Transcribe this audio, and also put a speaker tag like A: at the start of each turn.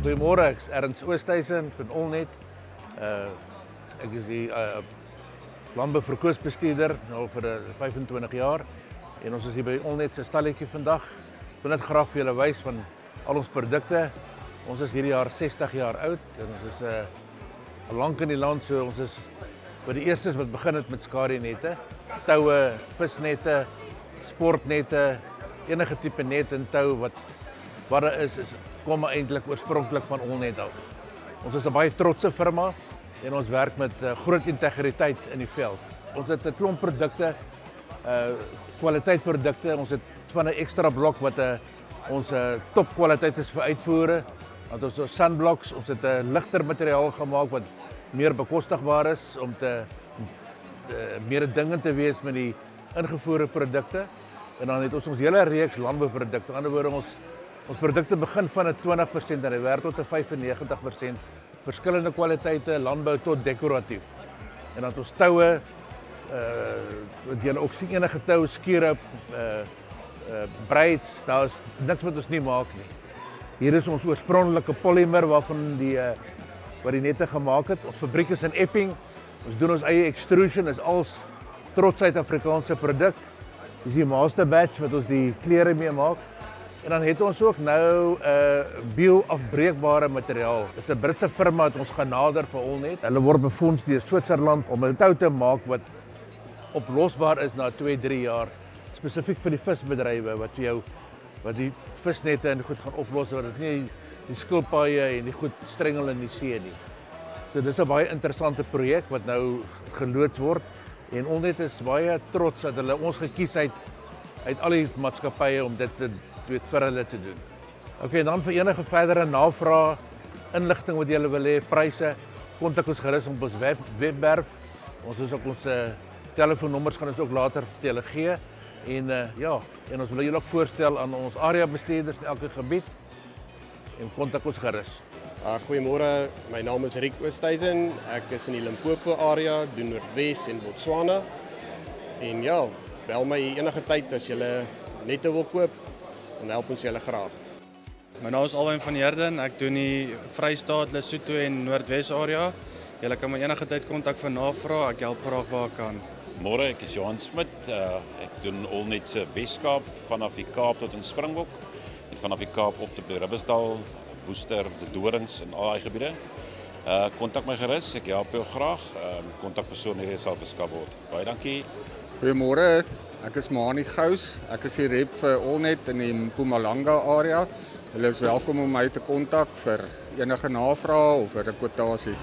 A: Goeiemôre, ek is Ernst Oosthuizen van Allnet. Ek is die landbouverkoopsbestuurder nou vir 25 jaar en ons is hier by Allnet se stalletjie vandag. Ek wil net graag vir julle wys van al ons produkte. Ons is hierdie jaar 60 jaar oud en ons is lank in die land, so ons is by die eerstes wat begin het met skadienette, toue, visnette, sportnette, enige tipe net en tou wat daar is kom eintlik oorspronklik van Allnet af. Ons is 'n baie trotse firma en ons werk met groot integriteit in die veld. Ons het 'n klomp produkte, kwaliteitprodukte. Ons het van 'n ekstra blok wat ons topkwaliteit is vir uitvoere. Want ons sunblocks, ons het 'n ligter materiaal gemaak wat meer bekostigbaar is om meer dingend te wees met die ingevoerde produkte. En dan het ons hele reeks landbouprodukte. Aan die ander woorde, ons produkte begin van 'n 20% en hy werk tot 'n 95%. Verskillende kwaliteite, landbou tot dekoratief. En dan het ons toue, wat jy ook sien, enige tou, skierup, braids, daar is niks wat ons nie maak nie. Hier is ons oorspronklike polymer waarvan wat die nette gemaak het. Ons fabriek is in Epping. Ons doen ons eie extrusion, is als trots Suid-Afrikaanse produk. Dis die master batch wat ons die klere mee maak. En dan het ons ook nou bio-afbreekbare materiaal. Dis 'n Britse firma wat ons genader vir Allnet. Hulle word befonds deur Switserland om 'n tou te maak wat oplosbaar is na 2-3 jaar, spesifiek vir die visbedrywe wat die visnette en goed gaan oplos, want dit nie die skilpaaie en die goed strengel in die see nie. So dis 'n baie interessante projek wat nou geloods word en Allnet is baie trots dat hulle ons gekies uit al die maatskappye om dit vir hulle te doen. Okay, dan vir enige verdere navraag, inligting wat julle wil hê, pryse, kontak ons gerus op ons webwerf. Ons is ook ons telefoonnommers gaan ons ook later vir julle gee. En ons wil julle ook voorstel aan ons area bestuurders in elke gebied en kontak ons gerus.
B: Goeiemôre, my naam is Rick Oosthuizen. Ek is in die Limpopo area, doen Noordwes en Botswana. En ja, bel my enige tyd as julle nette wil koop, dan help ons julle graag.
C: My naam is Alwyn van Heerden. Ek doen die Vrystaat, Lesotho en Noordwes area. Julle kan my enige tyd kontak vir navraag. Ek help graag waar ek kan.
D: Môre, ek is Johan Smit. Ek doen Allnet se Weskaap vanaf die Kaap tot in Springbok en vanaf die Kaap op tot by Ribbesdal, Woester, die Dorings en al daai gebiede. Kontak my gerus, ek help jou graag. Kontakpersoon hierdie sal beskik word. Baie dankie.
E: Goeiemôre, ek is Mani Gous. Ek is die rep vir Allnet in die Mpumalanga area. Hulle is welkom om my te kontak vir enige navraag of vir 'n kwotasie.